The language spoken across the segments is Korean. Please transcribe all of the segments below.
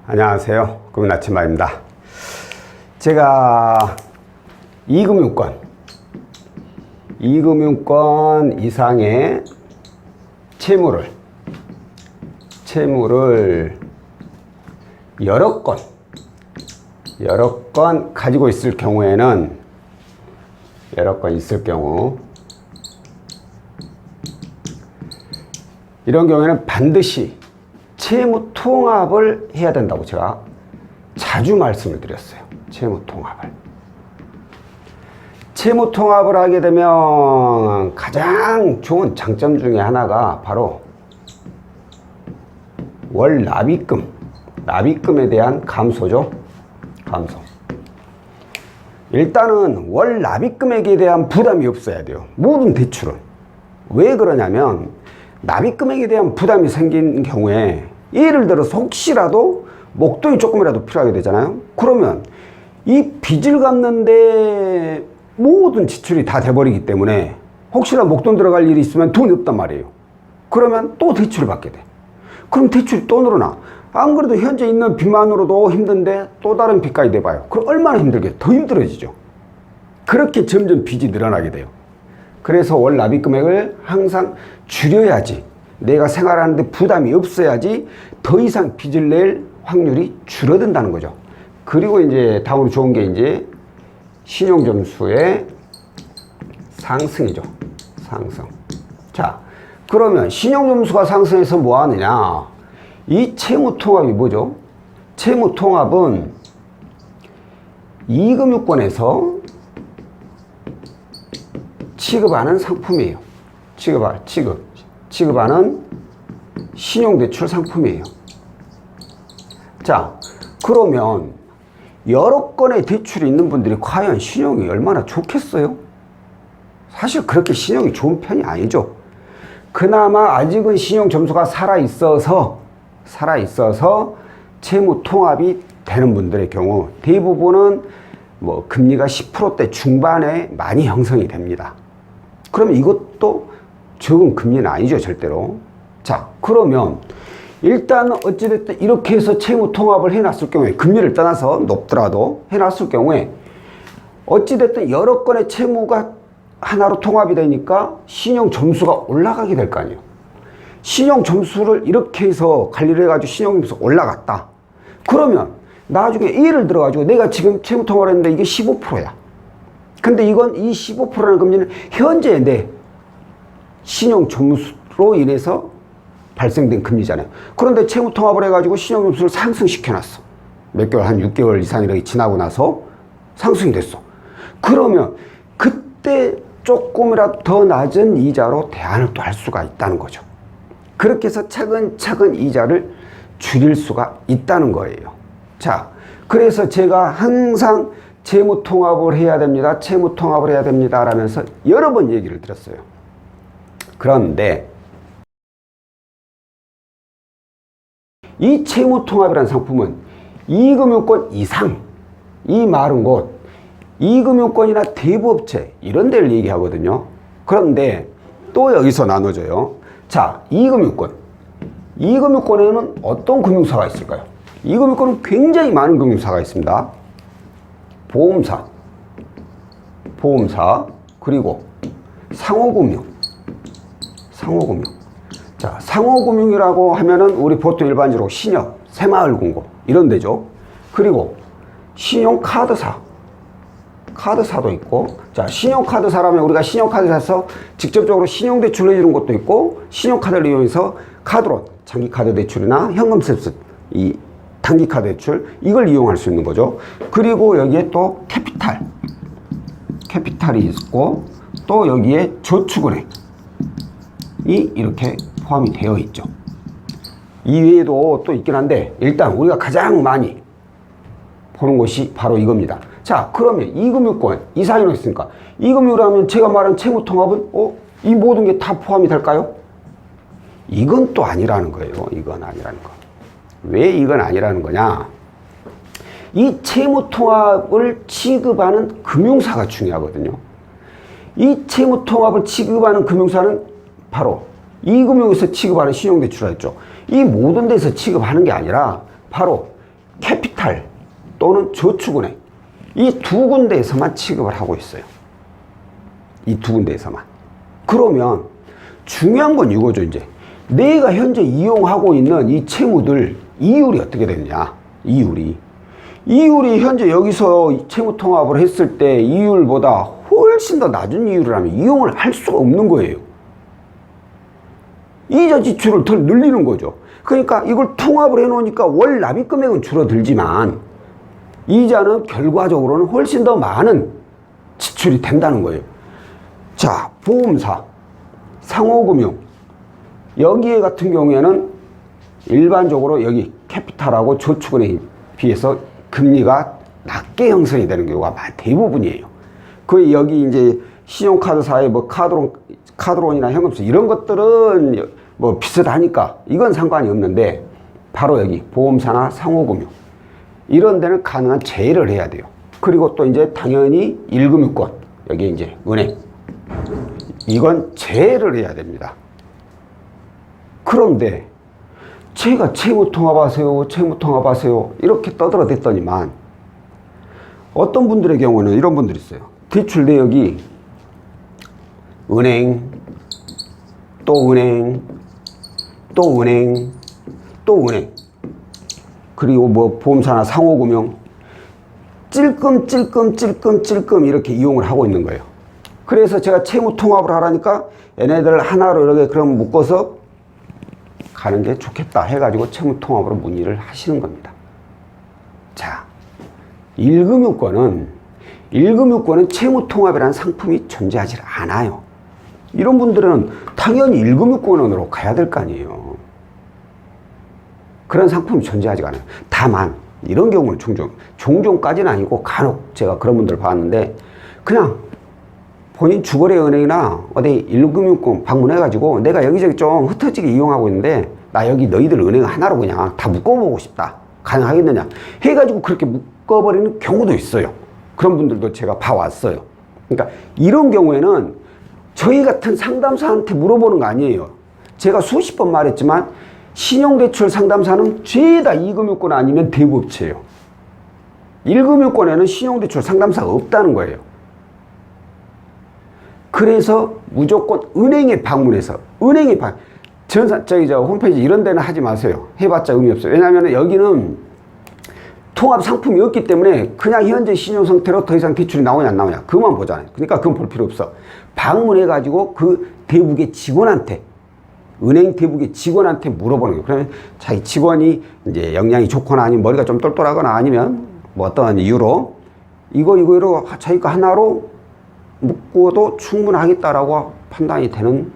안녕하세요. 금융나침반입니다. 제가 이금융권 이상의 채무를 여러 건 가지고 있을 경우에는 이런 경우에는 반드시 채무 통합을 해야 된다고 제가 자주 말씀을 드렸어요. 채무 통합을 하게 되면 가장 좋은 장점 중에 하나가 바로 월 납입금에 대한 감소죠. 일단은 월 납입금액에 대한 부담이 없어야 돼요. 모든 대출은. 왜 그러냐면 납입금액에 대한 부담이 생긴 경우에 예를 들어서 혹시라도 목돈이 조금이라도 필요하게 되잖아요. 그러면 이 빚을 갚는데 모든 지출이 다 돼버리기 때문에 혹시나 목돈 들어갈 일이 있으면 돈이 없단 말이에요. 그러면 또 대출을 받게 돼. 그럼 대출이 또 늘어나. 안 그래도 현재 있는 빚만으로도 힘든데 또 다른 빚까지 내봐요. 그럼 얼마나 힘들게 더 힘들어지죠. 그렇게 점점 빚이 늘어나게 돼요. 그래서 월 납입금액을 항상 줄여야지, 내가 생활하는데 부담이 없어야지 더 이상 빚을 낼 확률이 줄어든다는 거죠. 그리고 이제 다음으로 좋은 게 이제 신용점수의 상승이죠. 자, 그러면 신용점수가 상승해서 뭐 하느냐? 이 채무통합이 뭐죠? 채무통합은 이금융권에서 취급하는 상품이에요. 취급하는 신용대출 상품이에요. 자, 그러면 여러 건의 대출이 있는 분들이 과연 신용이 얼마나 좋겠어요? 사실 그렇게 신용이 좋은 편이 아니죠. 그나마 아직은 신용 점수가 살아있어서 채무 통합이 되는 분들의 경우 대부분은 뭐 금리가 10%대 중반에 많이 형성이 됩니다. 그러면 이것도 적은 금리는 아니죠, 절대로. 자, 그러면 일단 어찌됐든 이렇게 해서 채무 통합을 해놨을 경우에, 금리를 떠나서 높더라도 해놨을 경우에 어찌됐든 여러 건의 채무가 하나로 통합이 되니까 신용 점수가 올라가게 될 거 아니에요. 신용 점수를 이렇게 해서 관리를 해가지고 신용 점수가 올라갔다. 그러면 나중에 예를 들어가지고 내가 지금 채무 통합을 했는데 이게 15%야. 근데 이건 이 15%라는 금리는 현재 내 신용 점수로 인해서 발생된 금리잖아요. 그런데 채무 통합을 해가지고 신용 점수를 상승시켜놨어. 몇 개월, 한 6개월 이상 이렇게 지나고 나서 상승이 됐어. 그러면 그때 조금이라도 더 낮은 이자로 대안을 또 할 수가 있다는 거죠. 그렇게 해서 차근차근 이자를 줄일 수가 있다는 거예요. 자, 그래서 제가 항상 채무 통합을 해야 됩니다. 라면서 여러 번 얘기를 드렸어요. 그런데 이 채무 통합이라는 상품은 이금융권 이상, 이 말은 곧 이금융권이나 대부업체 이런 데를 얘기하거든요. 그런데 또 여기서 나눠져요. 자, 이금융권에는 어떤 금융사가 있을까요? 이금융권은 굉장히 많은 금융사가 있습니다. 보험사, 그리고 상호금융. 자, 상호금융이라고 하면은 우리 보통 일반적으로 신협, 새마을금고 이런 데죠. 그리고 카드사도 있고, 자, 신용카드사라면 우리가 신용카드사에서 직접적으로 신용대출을 해주는 것도 있고, 신용카드를 이용해서 카드론, 장기카드 대출이나 현금 세습, 이 단기카드 대출, 이걸 이용할 수 있는 거죠. 그리고 여기에 또 캐피탈이 있고, 또 여기에 저축은행이 이렇게 포함이 되어 있죠. 이외에도 또 있긴 한데, 일단 우리가 가장 많이 보는 것이 바로 이겁니다. 자, 그러면 이금융권 이상으로 했으니까 이금융이라면 제가 말한 채무통합은 이 모든 게 다 포함이 될까요? 이건 또 아니라는 거예요. 왜 이건 아니라는 거냐? 이 채무통합을 취급하는 금융사가 중요하거든요. 이 채무통합을 취급하는 금융사는 바로 이금융에서 취급하는 신용대출이었죠. 이 모든 데서 취급하는 게 아니라 바로 캐피탈 또는 저축은행 이 두 군데에서만 취급을 하고 있어요. 이 두 군데에서만. 그러면 중요한 건 이거죠. 이제 내가 현재 이용하고 있는 이 채무들 이율이 어떻게 되느냐. 이율이 현재 여기서 채무 통합을 했을 때 이율보다 훨씬 더 낮은 이율이라면 이용을 할 수가 없는 거예요. 이자 지출을 더 늘리는 거죠. 그러니까 이걸 통합을 해 놓으니까 월 납입 금액은 줄어들지만 이자는 결과적으로는 훨씬 더 많은 지출이 된다는 거예요. 자, 보험사, 상호금융 여기에 같은 경우에는 일반적으로 여기 캐피탈하고 저축은행에 비해서 금리가 낮게 형성이 되는 경우가 대부분이에요. 그 여기 이제 신용카드사의 뭐 카드론이나 현금수 이런 것들은 뭐 비슷하니까 이건 상관이 없는데 바로 여기 보험사나 상호금융 이런 데는 가능한 제외를 해야 돼요. 그리고 또 이제 당연히 1금융권 여기 이제 은행 이건 제외를 해야 됩니다. 그런데 제가 채무통합하세요 이렇게 떠들어댔더니만 어떤 분들의 경우는 이런 분들이 있어요. 대출 내역이 은행 또 은행 또 은행 또 은행 그리고 뭐 보험사나 상호금융 찔끔 이렇게 이용을 하고 있는 거예요. 그래서 제가 채무통합을 하라니까 얘네들 하나로 이렇게 그럼 묶어서 가는 게 좋겠다 해가지고 채무통합으로 문의를 하시는 겁니다. 자, 1금융권은 채무통합이라는 상품이 존재하지 않아요. 이런 분들은 당연히 1금융권으로 가야 될 거 아니에요. 그런 상품이 존재하지 않아요. 다만 이런 경우는 종종까지는 아니고 간혹 제가 그런 분들 봤는데 그냥 본인 주거래 은행이나 어디 1금융권 방문해가지고 내가 여기저기 좀 흩어지게 이용하고 있는데 나 여기 너희들 은행 하나로 그냥 다 묶어보고 싶다. 가능하겠느냐 해가지고 그렇게 묶어버리는 경우도 있어요. 그런 분들도 제가 봐왔어요. 그러니까 이런 경우에는 저희 같은 상담사한테 물어보는 거 아니에요. 제가 수십 번 말했지만 신용대출 상담사는 죄다 2금융권 아니면 대부업체예요. 1금융권에는 신용대출 상담사가 없다는 거예요. 그래서 무조건 은행에 방문해서 저 홈페이지 이런 데는 하지 마세요. 해봤자 의미 없어요. 왜냐하면 여기는 통합 상품이 없기 때문에 그냥 현재 신용 상태로 더 이상 대출이 나오냐 안 나오냐 그것만 보잖아요. 그러니까 그건 볼 필요 없어. 방문해가지고 그 대북의 직원한테 은행 대북의 직원한테 물어보는 거예요. 그러면 자기 직원이 이제 역량이 좋거나 아니면 머리가 좀 똘똘하거나 아니면 뭐 어떤 이유로 이거로 자기가 하나로 묶어도 충분하겠다라고 판단이 되는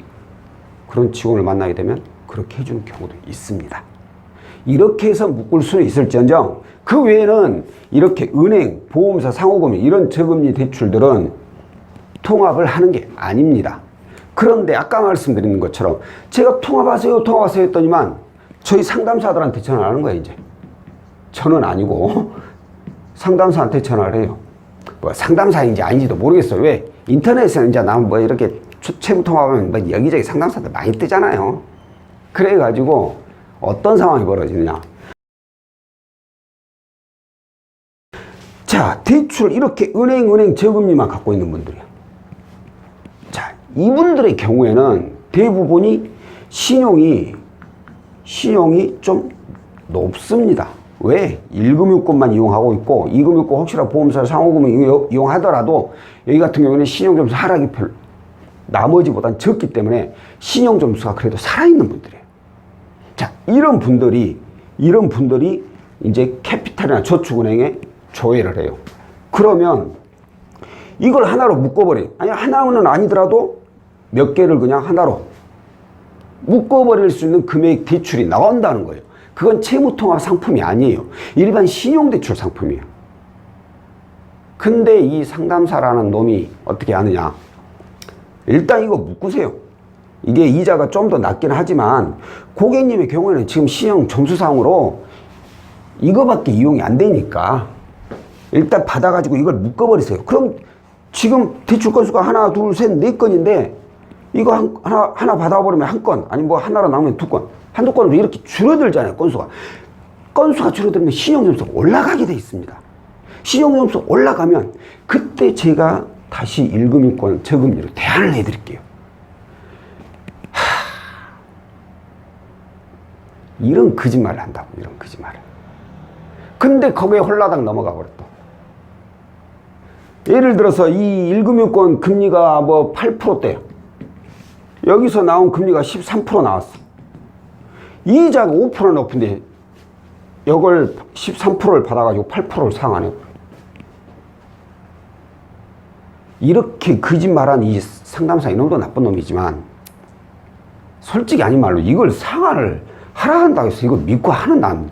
그런 직원을 만나게 되면 그렇게 해주는 경우도 있습니다. 이렇게 해서 묶을 수는 있을지언정 그 외에는 이렇게 은행, 보험사, 상호금융 이런 저금리 대출들은 통합을 하는 게 아닙니다. 그런데 아까 말씀드린 것처럼 제가 통합하세요 했더니만 저희 상담사들한테 전화하는 거예요. 이제 저는 아니고 상담사한테 전화를 해요. 뭐 상담사인지 아닌지도 모르겠어요. 왜? 인터넷에는 이제 나면 뭐 이렇게 채무 통합하면 뭐 여기저기 상담사들 많이 뜨잖아요. 그래가지고 어떤 상황이 벌어지느냐. 자, 대출 이렇게 은행 저금리만 갖고 있는 분들이요. 자, 이분들의 경우에는 대부분이 신용이 좀 높습니다. 왜? 1금융권만 이용하고 있고 2금융권 혹시나 보험사 상호금융 이용하더라도 여기 같은 경우는 신용점수 하락이 나머지보단 적기 때문에 신용점수가 그래도 살아있는 분들이에요. 자, 이런 분들이 이제 캐피탈이나 저축은행에 조회를 해요. 그러면 이걸 하나로 묶어버려요. 아니, 하나는 아니더라도 몇 개를 그냥 하나로 묶어버릴 수 있는 금액 대출이 나온다는 거예요. 그건 채무통합 상품이 아니에요. 일반 신용대출 상품이에요. 근데 이 상담사라는 놈이 어떻게 하느냐. 일단 이거 묶으세요. 이게 이자가 좀 더 낮긴 하지만 고객님의 경우에는 지금 신용 점수상으로 이거밖에 이용이 안 되니까 일단 받아가지고 이걸 묶어버리세요. 그럼 지금 대출 건수가 하나, 둘, 셋, 네 건인데 이거 하나 받아버리면 한 건, 아니 뭐 하나로 나오면 두 건, 한두 건으로 이렇게 줄어들잖아요, 건수가. 건수가 줄어들면 신용점수가 올라가게 돼 있습니다. 신용점수 올라가면 그때 제가 다시 1금융권 저금리로 대안을 해드릴게요. 이런 거짓말을 한다고, 이런 거짓말을. 근데 거기에 홀라당 넘어가 버렸다. 예를 들어서 이 1금융권 금리가 뭐 8%대요. 여기서 나온 금리가 13% 나왔어. 이자가 5% 높은데 이걸 13%를 받아가지고 8%를 상환해. 이렇게 거짓말한 이 상담사 이놈도 나쁜 놈이지만 솔직히 아닌 말로 이걸 상환을 하라 한다고 해서 이걸 믿고 하는 난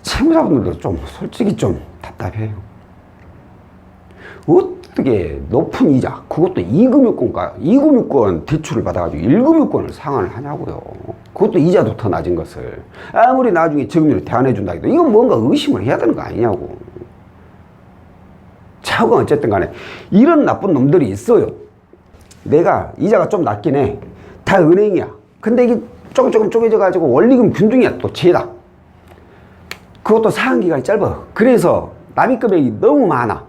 채무자분들도 좀 솔직히 좀 답답해요. 어떻게 높은 이자, 그것도 2금융권 대출을 받아가지고 1금융권을 상환을 하냐고요. 그것도 이자도 더 낮은 것을. 아무리 나중에 저금리로 대안해준다 해도 이건 뭔가 의심을 해야 되는 거 아니냐고. 차후가 어쨌든 간에 이런 나쁜 놈들이 있어요. 내가 이자가 좀 낮긴 해. 다 은행이야. 근데 이게 조금 쪼개져가지고 원리금 균등이야. 또 죄다. 그것도 상환기간이 짧아. 그래서 납입금액이 너무 많아.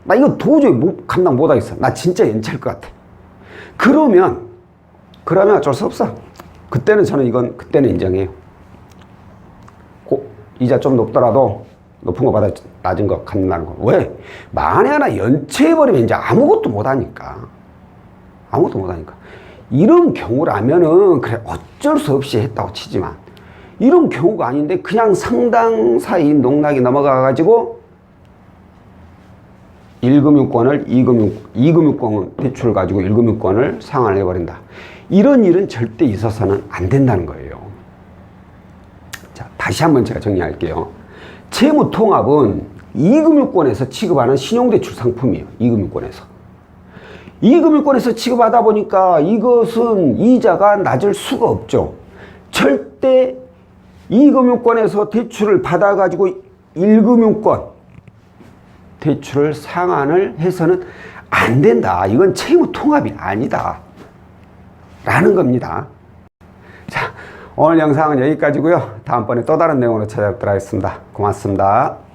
나 이거 도저히 감당 못하겠어. 나 진짜 연체할 것 같아. 그러면 어쩔 수 없어. 그때는 저는 그때는 인정해요. 이자 좀 높더라도 높은 거 받아 낮은 거 갚는다는 거. 왜? 만에 하나 연체해버리면 이제 아무것도 못하니까. 이런 경우라면은 그래 어쩔 수 없이 했다고 치지만 이런 경우가 아닌데 그냥 상당사인 농락이 넘어가가지고 1금융권을 2금융권 대출을 가지고 1금융권을 상환을 해버린다. 이런 일은 절대 있어서는 안 된다는 거예요. 자, 다시 한번 제가 정리할게요. 채무통합은 2금융권에서 취급하는 신용대출 상품이에요. 2금융권에서 취급하다 보니까 이것은 이자가 낮을 수가 없죠. 절대 2금융권에서 대출을 받아가지고 1금융권 대출을 상환을 해서는 안 된다. 이건 채무통합이 아니다. 라는 겁니다. 자, 오늘 영상은 여기까지고요. 다음번에 또 다른 내용으로 찾아뵙도록 하겠습니다. 고맙습니다.